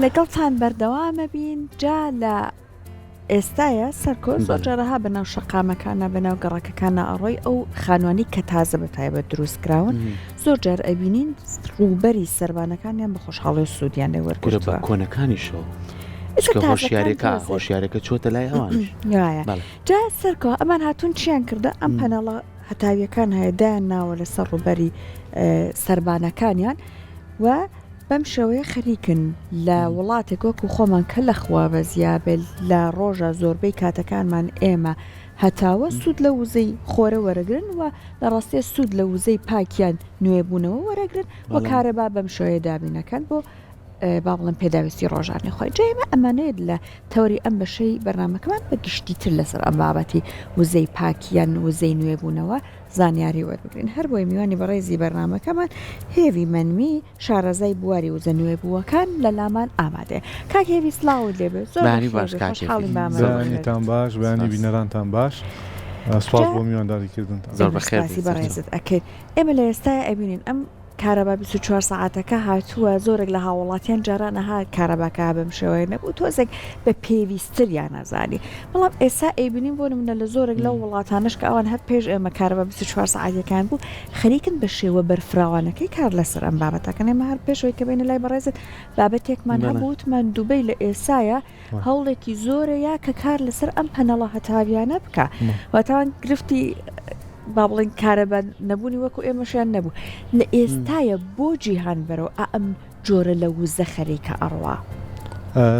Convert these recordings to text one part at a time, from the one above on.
لەگەڵتان بەردەوامە بین جا لە ئێستاە سەرکۆ زۆرجارەها بەناو شەقامەکانە بەناو گەڕەکەکانە ئەڕۆی ئەو خانوانی کە تازە بە تایبەت دروستکراون زۆر جار ئەبینین ڕووبەری سەربانەکانیان بە خۆشحاڵی و سوودیان لێ وەرگرتووە کۆنەکانیشەوە هۆشیارەکە چۆتە لای ئەوانش جا سەرکۆ ئەمان هاتوون چیان کردە ئەم پەنەڵە هەتاویەکان هەیەدایان ناوە لەسەر ڕووبەری سەربانەکانیان و بەم شێوەیە خەریکن لە وڵاتێک وەکو خۆمان کە لەخوا بەزیابێت لە ڕۆژە زۆربەی کاتەکانمان ئێمە هەتاوە سوود لە وزەی خۆرە وەرەگرن و لە ڕاستیە سوود لە وزەی پاکیان نوێبوونەوە وەرەگرن و کارەبا بەم شێوەیە دابینەکەن بۆ با بڵم پێداویستی ڕۆژانەی خۆی جێمە ئەمانەیە لە تەوری ئەم بەشەی بەرنامەکەمان بە گشتیتر لەسەر ئەم بابەتی وزەی پاکیان وزەی نوێبوونەوە زانیاری وەربگرین هەر بۆی میوانی بەڕێزی بەرنامەکەمان هێوی منمی شارەزای بواری وزە نوێبووەکان لە لامان ئامادەیە کاک هێوی سلااوت لێبێت زۆرتان باش بەیانی بینەرانتان باش سوپاس بۆ میوانداریکردن زۆر بەخێر بەڕێزت ئەکرد ئێمە لە ئێستای ئەبینین ئەم کارەبا 24 ساعتەکە هاتووە زۆرێک لە هاوڵاتیان جارانەها کارەباکە بەم شێوەیە نەبوو تۆزێک بە پێویستریان نەزانی بەڵام ئێستا ئەیبینین بۆ منە لە زۆرێک لە وڵاتانش کە ئەوان هەر پێش ئێمە کارەبا 24 ساعتەکان بوو خەریکن بە شێوە بەرفراوانەکەی کار لەسەر ئەم بابەتەکەن ئێمە هەر پێشەوەی کە بینە لای بەڕێزت بابەتێکمان هەبووتمان دووبەی لە ئێسایە هەوڵێکی زۆرەیە کە کار لەسەر ئەم پەنەڵە هەتاویانە بکە واتەوان گرفتی با بڵین کارەبا نەبوونی وەکو ئێمەشیان نەبوو لە ئێستایە بۆ جیهان بەرەوە ئەم جۆرە لە وزە خەریکە ئەڕوا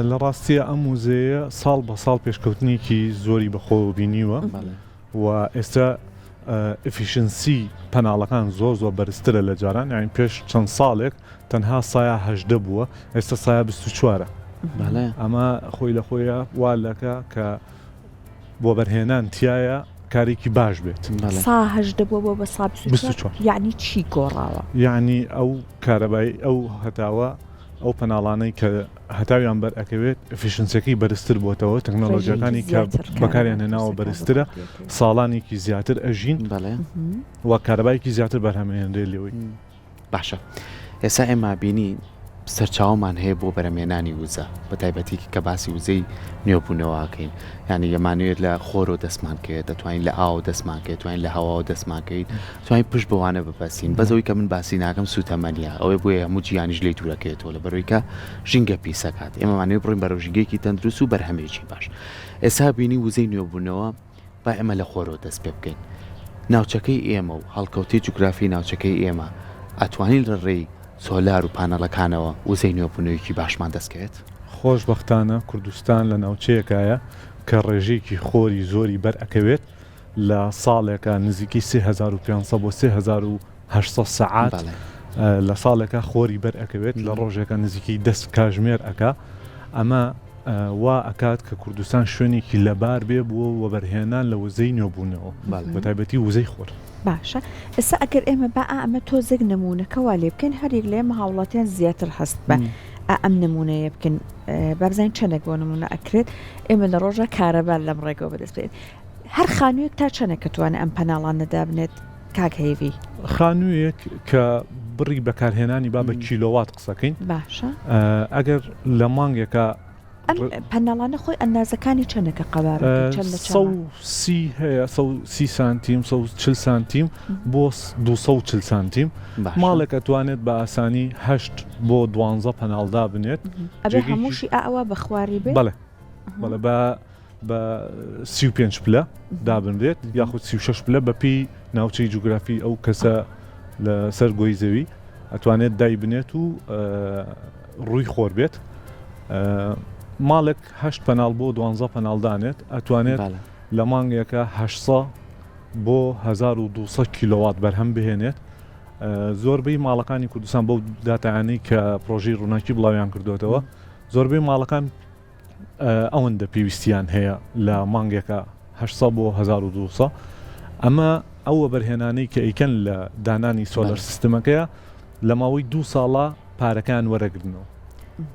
لە ڕاستیە ئەم وزەیە ساڵ بە ساڵ پێشکەوتنێکی زۆری بەخۆ بینیوە و ئێستا ئفیشنسی پەناڵەکان زۆر بەرزترە لە جاران یان پێش چەند ساڵێک تەنها سایە 18 بووە ئێستا سایە 24 ئەمە خۆی لە خۆیە والەکە کە بۆ بەرهێنان تایە کارێکی باش بێت ساهدە بۆ بە 24 یعنی چی گۆڕاوە یعنی ئەو کارەبایی ئەو هەتاوە ئەو پەناڵانەی کە هەتاویان بەرئەکەوێت ئەفیشنسەکەی بەرزتر بۆتەوە تەکنۆلۆژیەکانی کە بەکاریان هێناوە بەرزترە ساڵانێکی زیاتر ئەژین وە کارەبایەکی زیاتر بەرهەمهێنرێ لێوەی باشە ئێستا ئێمە بینی سەرچاومان هەیە بۆ بەرەمێنانی وزە بە تایبەتی کە باسی وزەی نوێبوونەوەکەین ینی یەمانوێت لە خۆرۆ دەستمانکەێت دەتوانین لە ئاو دەستمانکەیت توانین لە هەواوە دەستمانکەیت توانین پشت بەوانە بپەسین بەزەوەی کە من باسی ناکەم سوتەمەنیە ئەوەی بۆیە هەموو گیانیش لێی دوورەکەێتەوە لە بەرەوەی کە ژینگە پیسەکات ئێمەوانێت بڕین بەرەو ژینگەیەکی تەندروست و بەرهەمێکی باش ئێستا بینی وزەی نوێبوونەوە با ئێمە لە خۆرۆ دەست پێ بکەین ناوچەکەی ئێمە و هەڵکەوتی جوگرافی ناوچەکەی ئێمە ئەتوانین لە ڕێی سۆلار و پانەڵەکانەوە وزەی نوێبوونەوەیکی باشمان دەستکەوێت خۆشبەختانە کوردستان لە ناوچەیەکایە کە ڕێژەیەکی خۆری زۆری بەرئەکەوێت لە ساڵێکە نزیکی 3500 بۆ 3800 سەعات لە ساڵێکە خۆری بەرئەکەوێت لە ڕۆژێکە نزیکی 10 کاژمێر ئەکا ئەمە وا ئەکات کە کوردستان شوێنێکی لەبار بێ بووە وەبەرهێنان لە وزەی نوێبوونەوە بە تایبەتی وزەی خۆر باشە ئێستا ئەگەر ئێمە با ئەمە تۆزێک نمونونەکەوا لێ بکەین هەرێک لە ئێمە هاوڵاتیان زیاتر هەست بە ئەم نمونەیە بکەین بابزین چەندێک بۆ نمونە ئەکرێت ئێمە لە ڕۆژە کارەبار لەم ڕێگەوە بەدەست بێت هەر خانوویەک تا چەندێک توانێت ئەم پەناڵان نەدابنێت کاک هەیوی خانوویەک کە بڕی بەکارهێنانی با بە کیلۆوات قسەکەین باشە ئەگەر لە مانگێکە ئەم پەناڵانە خۆی ئەندازەکانی چەندێکە قەبار 130 هەیە 130 سانتیم 140 سانتیم بۆ 240 سانتیم ماڵێک ئەتوانێت بە ئاسانی 8 بۆ 12 پەناڵدا بنێت ئەبێ هەمووشی ئەوە بە خواری بێت بەڵێ بە 35 پلە دابنرێت یاخود 36 پلە بەپی ناوچەی جوگرافی ئەو کەسە لە سەر گۆی زەوی ئەتوانێت دای بنێت و ڕووی خۆر بێت ماڵێک 8 پەناڵ بۆ 12 پەناڵدانێت ئەتوانێت لە مانگێکە 800 بۆ 1200 کیلۆوات بەرهەم بهێنێت زۆربەی ماڵەکانی کوردستان بەو داتایانەی کە پرۆژەی ڕووناکی بڵاویان کردوێتەوە زۆربەی ماڵەکان ئەوەندە پێویستیان هەیە لە مانگێکە 800 بۆ 1200 ئەمە ئەوە بەرهێنانەی کە ئەیکەن لە دانانی سۆلەر سیستەمەکەیە لە ماوەی 2 ساڵە پارەکان وەرەگرنەوە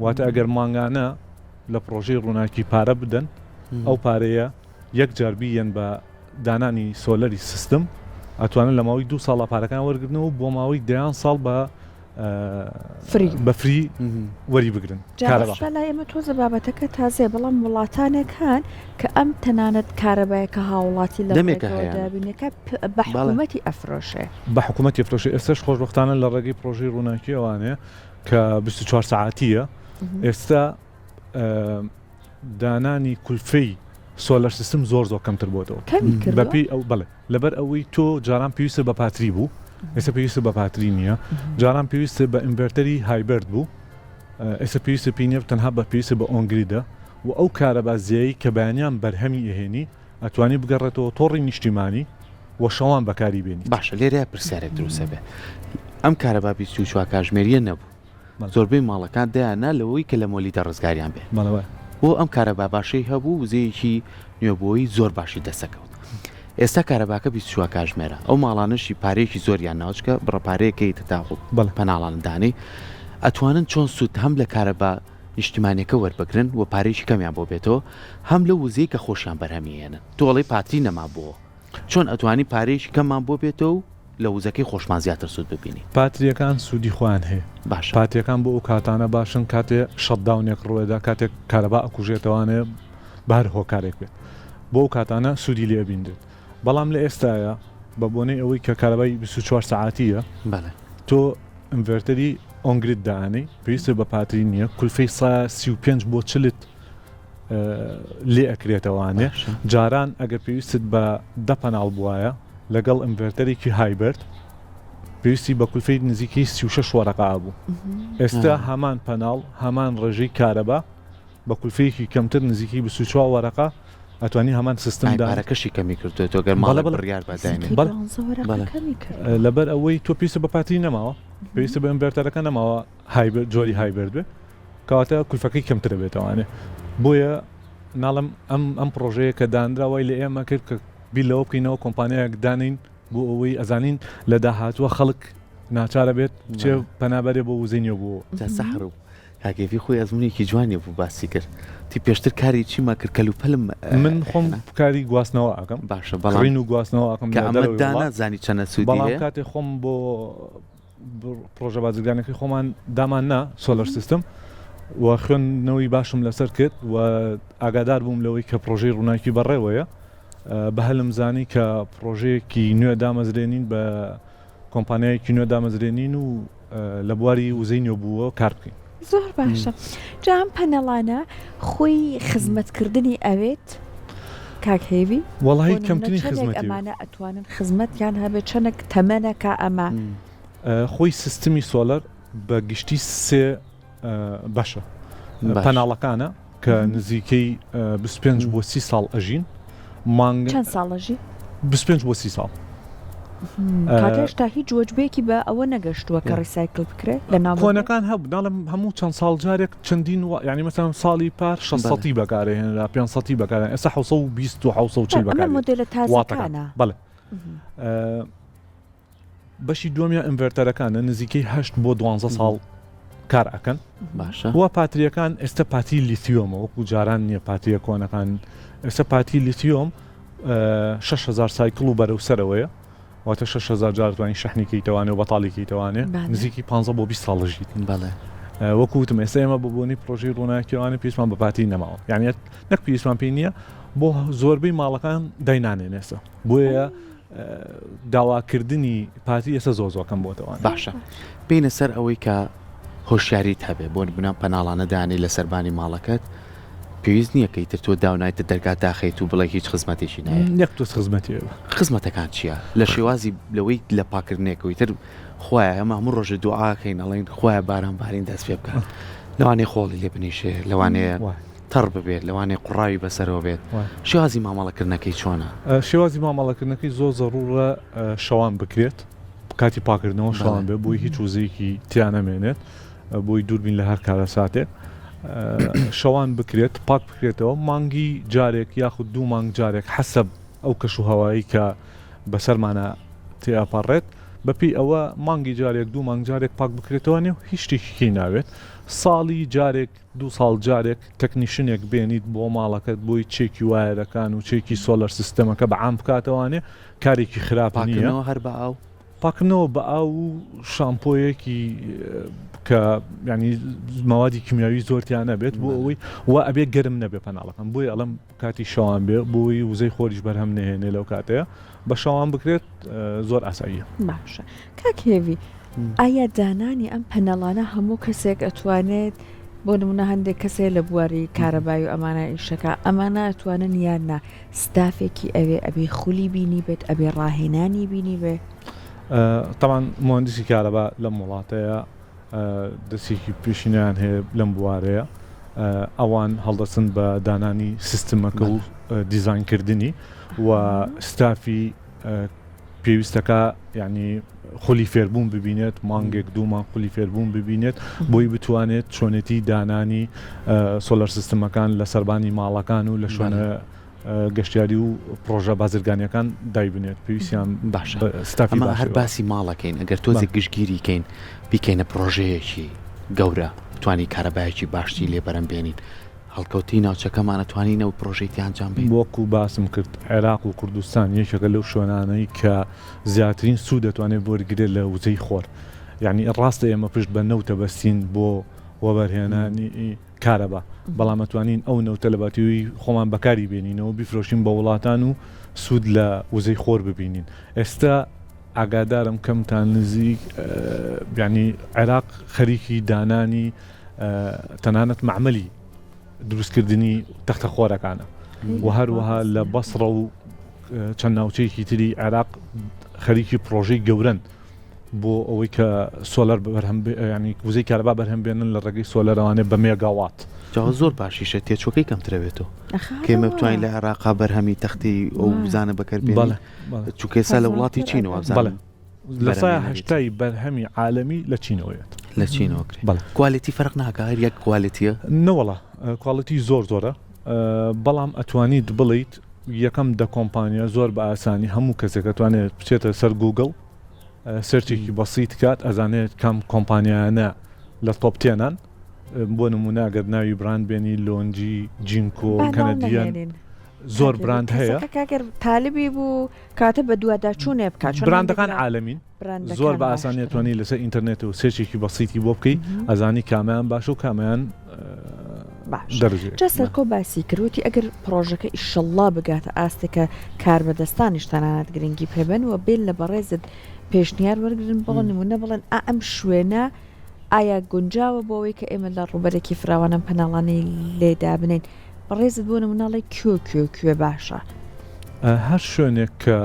واتە ئەگەر مانگانە لە پرۆژەی ڕووناکی پارە بدەن ئەو پارەیە یەک جار بیەن بە دانانی سۆلەری سیستم ئەتوانن لە ماوەی 2 ساڵە پارەکان وەرگرنەوە بۆ ماوەی 10 ساڵ بە بەفری وەری بگرن کارەبا. لای ئێمە تۆزە بابەتەکە تازێ بەڵام وڵاتانێک هەن کە ئەم تەنانەت کارەبایەکە هاوڵاتی لە دابینەکە بە حکوومەتی ئەفرۆشێ بە حکوومەتی ئەفرۆشێ. ئێستش خۆشبەختانە لە ڕێگەی پرۆژەی ڕووناکی ئەوانەیە کە 24 ساعتیە. ئێستا دانانی کولفەی سۆلەر سیستم زۆر کەمتر بۆتەوە بەپی ئەو بڵێ لەبەر ئەوەی تۆ جاران پێویستە بە پاتری بوو، ئێستا پێویستە بە پاتری نییە، جاران پێویستە بە ئینڤەرتەری هایبرد بوو، ئێستا پێویستە پێینە تەنها بە پێویستە بە ئۆنگریدە و ئەو کارەبازیایی کە بەیانیان بەرهەمی ئەهێنی ئەتوانی بگەڕێتەوە تۆڕی نیشتیمانی و شەوان بەکاری بێنی. باشە لێرە پرسیارێک دروستە بێ. ئەم کارەبا 24 کاتژمێریە نەبوو، زۆربەی ماڵەکان دایاننا لەوەی کە لە مۆلیدە ڕزگاریان بێ. بۆ ئەم کارەبا باشەی هەبوو وزەیەکی نوێبووی زۆر باشی دەسەکەوت. ئێستا کارەباکە 24 کاتژمێرە، ئەو ماڵانشی پارێکی زۆریان ناوچکە بڕەپارەیەکەی تاخۆ پەناڵاندانی ئەتوانن چۆن سوود هەم لە کارەبا نیشتیمانیەکە وەربگرن و پارێکی کەمیان بۆ بێتەوە، هەم لە وزەی کە خۆشیان بەرهەمیێنن. تۆڵی پاتری نەما بووە، چۆن ئەتوانی پارێکی کەممان بۆ بێتەوە و لە وزەکەی خۆشمان زیاتر سوود ببینی. پاتریەکان سوودی خۆیان هەیە. باش پاتریەکان بۆ ئەو کاتانە باشن کاتێ شەتداونێک ڕوێدا کاتێک کارەبا ئەکوژێتەوانێ بەر هۆکارێک بێت بۆ ئەو کاتانە سوودی لێ بینێت. بەڵام لە ئێستاە بە بۆنەی ئەوەی کە کارەبای 24 ساعتیە تۆ ئینڤەرتەری ئۆنگریت دانەی پێویستە بە پاتری نییە، کولفەی 35 بۆ 40 لێ ئەکرێتەوانێ. جاران ئەگەر پێویستت بە 10 پەناڵ بواە لەگەڵ ئینڤەرتەرێکی هایبرد پێویستی بە کولفەی نزیکی 36 وەرەقا بوو. ئێستا هەمان پەناڵ هەمان ڕێژەی کارەبا بە کولفەیەکی کەمتر نزیکی 24 وەرەقا ئەتوانی هەمان سیستمدا پارەکەشی کەمی کردوێتەوە گەر ماڵە بڕیار بەداینێ لەبەر ئەوەی تۆ پێویستە بە پاتری نەماوە، پێویستە بە ئینڤەرتەرەکە نەماوە هایبرد جۆری هایبرد بێ کەواتە کولفەکەی کەمترە بێتەوانێ. بۆیە ناڵم ئەم پرۆژەیە کە دانراوای لە ئێمە کرد کە بیلەوە بکەینەوە کۆمپانیایەک دانین بۆ ئەوەی ئەزانین لە داهاتووە خەڵک ناچارە بێت چێ پەنابەرێ بۆ وزەینەوە بووە. سەحر و کاگەفی خۆی ئەزمونێکی جوانی بوو باسی کرد. تی پێشتر کاری چیما کرد کەلوپەلم من خۆم کاری گواستنەوە ئەکەم. باشە بەڵین و گواستنەوە ئەکەم کە ئەمەدانا زانی چەنە سوودی بەڵام کاتێ خۆم بۆ پرۆژە بازرگانەکەی خۆمان دامان نا سۆلەر سیستم و خوێندنەوەی باشم لەسەر کرد و ئاگادار بووم لەوەی کە پرۆژەی ڕووناکی بەڕێوەیە بە هەلم زانی کە پرۆژەیەکی نوێ دامەزرێنین بە کۆمپانیایەکی نوێ دامەزرێنین و لە بواری وزەی نوێ بووە کار بکەین. زۆر باشە. جا ئەم پەنەڵانە خۆی خزمەتکردنی ئەوێت کاک هێوی؟ وەڵی کەمترین خزمەتی ئەمانە ئەتوانن خزمەتیان هەبێت چەندێک تەمەنەکە ئەمە خۆی سیستمی سۆلەر بە گشتی سێ باشە پەناڵەکانە کە نزیکەی 25 بۆ 30 ساڵ ئەژین مانگ چەند ساڵەژی 25 بۆ 30 ساڵ کاتێشتا هیچ وەجبێکی بە ئەوە نەگەشتووە کە ڕیسایکل بکرێت لە ناو کۆنەکان هەبوو ناڵم هەموو چەند ساڵ جارێک چەندین یعنی مەسەڵەن ساڵی پار 600 بەکارهێنرا 500 بەکارهێنرا ئێستا 720 و 740 بەکارهێنرا مۆدێلە تازەکانە. بەڵێ بەشی دووەمیان ئینڤەرتەرەکانە نزیکەی 8 بۆ 12 ساڵ کار ئەکەن. باشە وە پاتریەکان ئێستا پاتی لیتیۆمە وەکو جاران نییە پاتیە کۆنەکان ئێستا پاتی لیتیۆم 6000 سایکل و بەرەو سەرەوەیە واتە 6000 جار توانین شەحنێکیتەوانێ و بەتاڵێکیتەوانێ نزیکی 15 بۆ 20 ساڵژیت. بەڵێ وەکوتم ئێستا ئێمە بۆنی پرۆژەی ڕووناکیوانە پێویستمان بە پاتی نەماوە، یعنی نەک پێویستمان پێی نییە بۆ زۆربەی ماڵەکان داینانێن ئێستا بۆیە داواکردنی پاتی ئێستا زۆرکەم بۆتەوە. باشە بینە سەر ئەوەی کە هۆشیاریت هەبێ بۆ بنام پەناڵانە دانی لە سەربانی ماڵەکەت پێویست نییە کەیتر تۆ داونایتە دەرگات داخیت و بڵێ هیچ خزمەتێکی نایە. یەک تۆس خزمەتیەوە. خزمەتەکان چییە؟ لە شێوازی لەوەی لە پاکردنێکەوەی تر خۆیان ئەمە هەموو ڕۆژە دوعاکەین ئەڵێن خۆیان باران بارین دەست پێ بکەن، لەوانەیە خۆڵی لێ بنیشێ، لەوانەیە تەڕ ببێت، لەوانەیە قوڕاوی بەسەرەوە بێت. شێوازی مامەڵەکردنەکەی چۆنە؟ شێوازی مامەڵەکردنەکەی زۆر زەڕورە شەوان بکرێت، کاتی پاکردنەوە شەوان بێت بۆی هیچ وزەیەکی تیا نەمێنێت، بۆی دووربین لە هەر کارە ساتێک شەوان بکرێت پاک بکرێتەوە مانگی جارێک یاخود 2 مانگ جارێک حەسەب ئەو کەش و هەوایی کە بەسەرمانە تێپەڕێت بەپی ئەوە مانگی جارێک 2 مانگ جارێک پاک بکرێتەوە نێو هیچ شتێکی ناوێت. ساڵی جارێک 2 ساڵ جارێک تەکنیشنێک بێنیت بۆ ماڵەکەت بۆی چێکی وایەرەکان و چێکی سۆلەر سیستەمەکە بەعام بکاتەوانێ کارێکی خراپ نییە. هەر بە ئاو پاکردنەوە بە ئاو و شامپۆیەکی کە ینی ماوادی کیمیاوی زۆرتیان نەبێت بۆ ئەوەی وا ئەبێ گەرم نەبێ پەناڵەکەم بۆی ئەڵم کاتی شەوان بێ بۆی وزەی خۆریش بەرهەم نهێنێ لەو کاتەیە بە شەوان بکرێت زۆر ئاساییە. باشە کاکێوی ئایا دانانی ئەم پەنەڵانە هەموو کەسێک ئەتوانێت بۆ نمونە هەندێک کەسێ لە بواری کارەبای و ئەمانە ئیشەکە ئەمانە ئەتوانن یاننا ستافێکی ئەوێ ئەبێ خولی بینی بێت ئەبێ ڕاهێنانی بینی بێ طبعا مهندسی کارەبا لەم وڵاتەیە دەستێکی پێشینیان هەیە لەم بوارەیە ئەوان هەڵدەچن بە دانانی سیستمەکە و دیزاینکردنی و ستافی پێویستەکە ینی خولی فێربوون ببینێت مانگێک دوومان خولی فێربوون ببینێت بۆی بتوانێت چۆنێتی دانانی سۆلەر سیستمەکان لە سەربانی ماڵەکان و لە شوێنە گەشتیاری و پرۆژە بازرگانیەکان دایبنێت پێویستیان باشە ئەمە هەر باسی ماڵەکەین ئەگەر تۆزێک گشتگیریکەین بیکەینە پرۆژەیەکی گەورە بتوانی کارەبایەکی باشتی لێ بەرەم بێنین هەڵکەوتی ناوچەکەمانە توانینە و پرۆژێکی ئەنجام بین وەکو باسم کرد عێراق و کوردستان یەکێکە لەو شوێنانەی کە زیاترین سوود دەتوانێت بۆرگرێت لە وزەی خۆر یعنی ڕاستە ئێمە پشت بە نەوتە بەستین بۆ وەبەرهێنانی کارەبا بەڵام ئەتوانین ئەو نەوتە لە باتیوی خۆمان بەکاری بێنینەوە بیفرۆشین بە وڵاتان و سوود لە وزەی خۆر ببینین ئێستا ئاگادارم کەمتان نزیک ینی عێراق خەریکی دانانی تەنانەت معمەلی دروستکردنی تەختە خۆرەکانە و هەروەها لە بەسڕە و چەند ناوچەیەکی تری عێراق خەریکی پرۆژەی گەورن بۆ ئەوەی کە سۆلەر ینی وزەی کارەبا بەرهەم بێنن لە ڕێگەی سۆلەرەوانێ بە مێگاوات جاوە زۆر باشیشە تێچۆکەی کەمترەوێتەوە کێمە بتوانین لە عێراقا بەرهەمی تەختی ئەو بزانە بەکەربێنین چووکێسا لە وڵاتی چینەوە بزانن لە سایە هەشتای بەرهەمی عالەمی لە چینەوەیەت لە چینەوە کوالیتی فەرق ناکە هەر یەک کوالیتیە نەوەڵە کوالیتی زۆرە بەڵام ئەتوانیت بڵیت یەکەم دە کۆمپانیا زۆر بە ئاسانی هەموو کەسێک ئەتوانێت بچێتە سەر گوگڵ سەرچێکی بەسیط کات ئەزانێت کەم کۆمپانیانە لە تۆپتێنان بۆ نمونە ئەگەر ناوی براند بێنی لۆنجی جینکۆ کەنەدیان زۆر براند هەیە کاگەر تاالبی بوو کاتە بە دوواداچوونێ بکات براندەکان عالەمین زۆر بە ئاسانیەتوانی لەسەر ئینتەرنێت و سێرچێکی بەسیطی بۆ بکەیت ئەزانی کامیان باش و کامیان جا سەرکۆ باسی کردوتی ئەگەر پرۆژەکە ئیشەڵڵا بگاتە ئاستێکە کار بەدەستانیش تەنانەت گرنگی پێبن و بێن لە بەڕێزت پێشنیار وەرگرن بڵن نمونە بڵێن ئەم شوێنە ئایا گونجاوە بۆ ئەوەی کە ئێمە لە ڕوبەرێکی فراوانم پەناڵانەی لێدا بنین بەڕێزت بۆ نموناڵی کوێ باشە هەر شوێنێک کە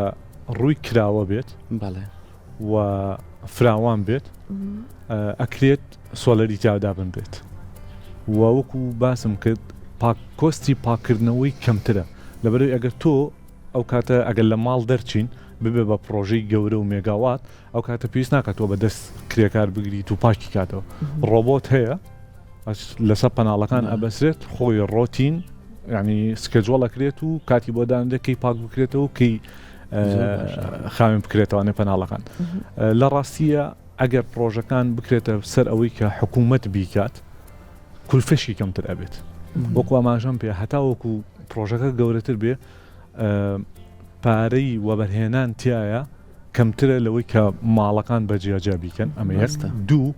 ڕووی کراوە بێت و فراوان بێت ئەکرێت سۆلەری تیادا بنرێت وەکو باسم کرد کۆستی پاکردنەوەی کەمترە لەبەرەوەی ئەگەر تۆ ئەو کاتە ئەگەر لە ماڵ دەرچین ببێ بە پرۆژەی گەورە و مێگاوات ئەو کاتە پێویست ناکاتەوە بە دەست کرێکار بگریت و پاکی کاتەوە ڕۆبۆت هەیە لەسەر پەناڵەکان ئەبەسرێت خۆی ڕۆتین ینی سکەجۆڵەکرێت و کاتی بۆ دانەکەی پاک بکرێتەوە کەی خاوێن بکرێتەوەنێ پەناڵەکان لە ڕاستیە ئەگەر پرۆژەکان بکرێتە سەر ئەوەی کە حکوومەت بیکات کولفەشی کەمتر ئەبێت وەکو ئاماژەم پێ هەتا وەکو پرۆژەکە گەورەتر بێ پارەی وەبەرهێنان تایە کەمترە لەوەی کە ماڵەکان بەجیاجا بیکەن ئەمە هەستە دوو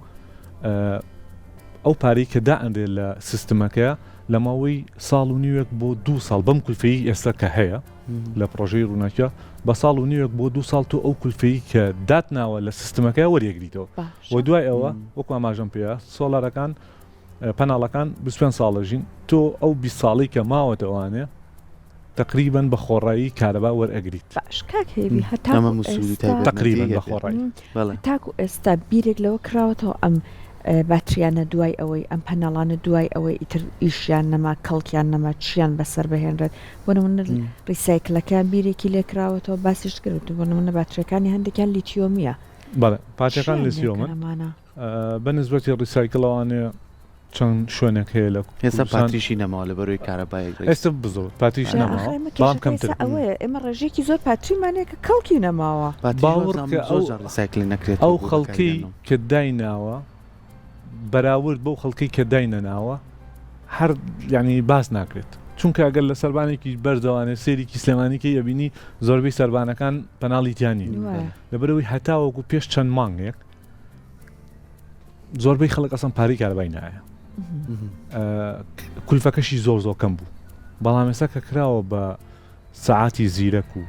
ئەو پارەی کە دائەندێت لە سیستمەکەیە لە ماوەی ساڵ و نیوێک بۆ 2 ساڵ بەم کولفەیی ئێستا کە هەیە لە پرۆژەی ڕووناکە بە ساڵ و نیوێک بۆ 2 ساڵ تۆ ئەو کولفەیی کە داتناوە لە سیستمەکەی وەریەگریتەوە و دوای ئەوە وەکو ئاماژەم پێە سۆلارەکان پەناڵەکان 25 ساڵەژین تۆ ئەو 20 ساڵی کە ماوەتەوانێ تقریبا بە خۆڕایی کارەبا وەرئەگریت باش کاکێوی تقریبا بە خۆڕایی تاکو ئێستا بیرێک لەوە کراوەتەوە ئەم باتریانە دوای ئەوەی ئەم پەناڵانە دوای ئەوەی ئیتر ئیشیان نەما کەڵکیان نەما چیان بەسەر بهێنرێت بۆ نمونە ڕیسایکلەکان بیرێکی لێکراوەتەوە باسیش کرد بۆ نمونە باتریەکانی هەندێکیان لیتیۆمیە بەڵێ پاتریەکان لیتیۆمن بەنسبەتی ڕیسایکلەوانێ چەند شوێنێک هەیە لە ئێستا پاتریشی نەماوە لە بەرۆی کارەبای ئێستا بزۆر پاتریش نەماوە بەڵام کەمتر ئەوەیە ئێمە ڕێژێکی زۆر پاتریمانەیە کە کەڵکی نەماوە باوەڕکە ڕیسایکل نەکرێت ئەو خەڵکەی کە دایناوە بەراورد بەو خەڵکەی کە داینەناوە هەر ینی باس ناکرێت چونکە ئەگەر لە سەربانێکی بەرزەوانێ سێریکی سلێمانیکە یەبینی زۆربەی سەربانەکان پەناڵیتیانی لەبەرەوەی هەتاوەکو پێش چەند مانگێک زۆربەی خەڵک ئەسەن پارەی کارەبای نایە کولفەکەشی زۆر کەم بوو بەڵام ئێستا کە کراوە بە سەعاتی زیرەک و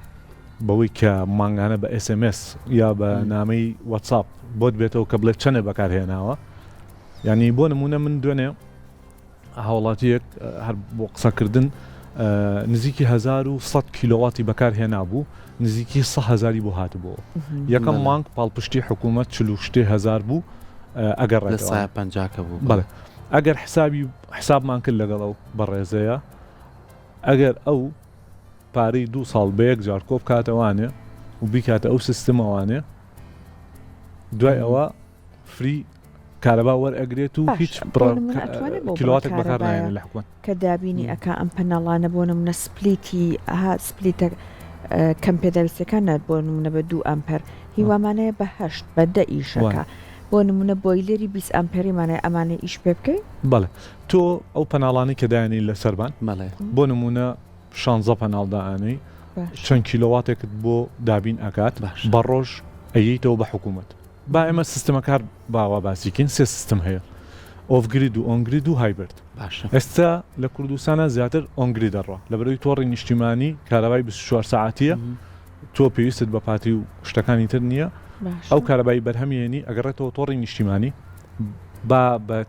بەوەی کە مانگانە بە SMS یا بە نامەی واتساپ بۆت بێتەوە کە بڵێ چەندە بەکارهێناوە یعنی بۆ نمونە من دوێنێ هاوڵاتیەک هەر بۆ قسەکردن نزیکی 1100 کیلۆواتی بەکارهێنا بوو نزیکی 100,000 بۆ هاتبووە یەکەم مانگ پاڵپشتی حکوومەت 40,000 بوو ئەگەر لە سایە 50 بوو بەڵێ ئەگەر حسابمان کرد لەگەڵ ئەو بەڕێزەیە ئەگەر ئەو پارەی 2 ساڵ بە یەک جار کۆ بکاتەوانێ و بیکاتە ئەو سیستمەوانێ دوای ئەوە فری کارەبا وەرئەگرێت و هیچ کیلۆواتێک بەکار نایێنێت لە حکوومەت کە دابینی ئەکا ئەم پەنەڵانە بۆ نمونە سپلیتی سپلیتە کەم پێداویستەکانە بۆ نمونە بە 2 ئەمپەر هیوامانەیە بە 8 بە 10 ئیشەکە بۆ نمونە بۆیلێری 20 ئەمپەریمانە ئەمانە ئیش پێ بکەین بەڵێ تۆ ئەو پەناڵانی کە دایانی لە سەربان بۆ نمونە 16 پەناڵداانەی چەند کیلۆواتێکت بۆ دابین ئەکات بە ڕۆژ ئەیتەوە بە حکوومەت با ئێمە سیستمەکار باوە باسیکەین 3 سیستم هەیە ئۆفگرید و ئۆنگرید و هایبرد ئێستا لە کوردستانە زیاتر ئۆنگری دەڕوا لەبەرەوەی تۆڕی نیشتیمانی کارەبای 24 ساعتیە تۆ پێویستت بە پاتی و شتەکانی تر نییە ئەو کارەبایی بەرهەمێنی ئەگەڕێتەوە تۆڕی نیشتیمانی با بە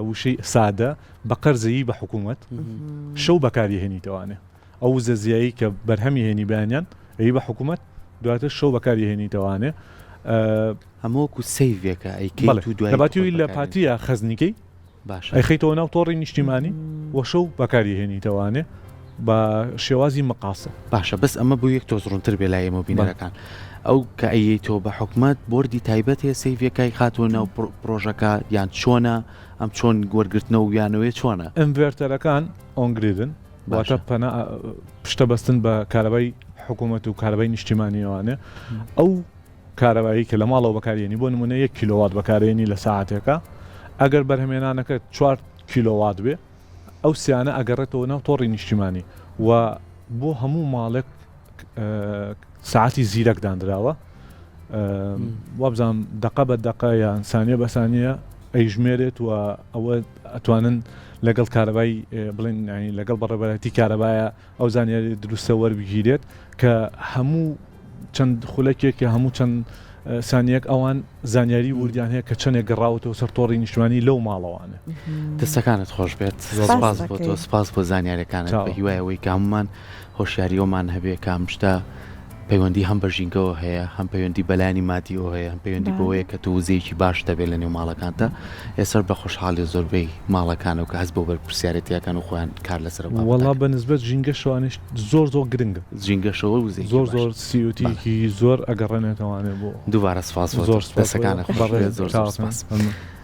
وشەی سادە بە قەرزەیی بە حکوومەت شەو بەکاری هێنیتەوانێ ئەو زەزیایی کە بەرهەمی هێنی بەیانیان ئەی بە حکوومەت دواتر شەو بەکاری هێنیتەوانێ هەمووەکو سیڤێکە لەباتیوی لە پاتیە خەزنیکەی ئەیخەیتەوە ناو تۆڕی نیشتیمانی وە شەو بەکاری هێنیتەوانێ بە شێوازی مەقاسە باشە بەس ئەمە بوو یەک تۆز ڕوونتر بێ لای ئێمە بینەرەکان ئەو کە ئەیتۆ بە حکوومەت بردی تایبەت هەیە سیڤەکەی خاتۆ ناو پرۆژەکە یان چۆنە ئەم چۆن وەرگرتنەوە و یانەوەی چۆنە ئینڤێرتەرەکان ئۆنگریدن واتە پشتە بەستن بە کارەبای حکوومەت و کارەبای نیشتیمانیەوانێ ئەو کارەبایی کە لە ماڵەوە بەکارێنی بۆ نمونە 1 کیلۆوات بەکارێنی لە ساعتێکە ئەگەر بەرهەمێنانەکە 4 کیلۆوات بێ ئەو سیانە ئەگەڕێتەوە ناو تۆڕی نیشتیمانی و بۆ هەموو ماڵێک ساعتی زیرەک دانراوە وابزانام دقە بە دقە یان سانیە بە سانیە ئەیژمێرێت و ئەوە ئەتوانن لەگەڵ کارەبای بڵێن لەگەڵ بەڕێبەتی کارەبایە ئەو زانیاری دروستە وەربگیرێت کە هەموو چەند خولەکێک هەموو چەند سانیەک ئەوان زانیاری وردیان هەیە کە چەندێک گەڕاوەتەوە سەر تۆڕی نیشتیمانی لەو ماڵەوانە دەستەکانت خۆش بێت سپاس بۆ تۆ سپاس بۆ زانیاریەکانت بە هیوایەوەی کە هەمومان هۆشیاریەوەمان هەبێ کام شتە پەیوەندی هەم بەژینگەوە هەیە هەم پەیوەندی بەلانی مادیەوە هەیە هەم پەیوەندی بۆیە کە تو وزەیەکی باش دەبێت لە نێو ماڵەکانتە ئێسەر بە خۆشحاڵی زۆربەی ماڵەکانە و کە هەست بۆ بەرپرسیارەتیەکان و خۆیان کار لەسەر وەڵا بەنسبەت ژینگە شەوانش زۆر گرنگە ژینگەشەوە وزەی زۆر سیوتیکی زۆر ئەگەڕێنێتەوانێ بۆ دووبارە سپاس زۆر دەسەکانە خۆش زۆر سپاس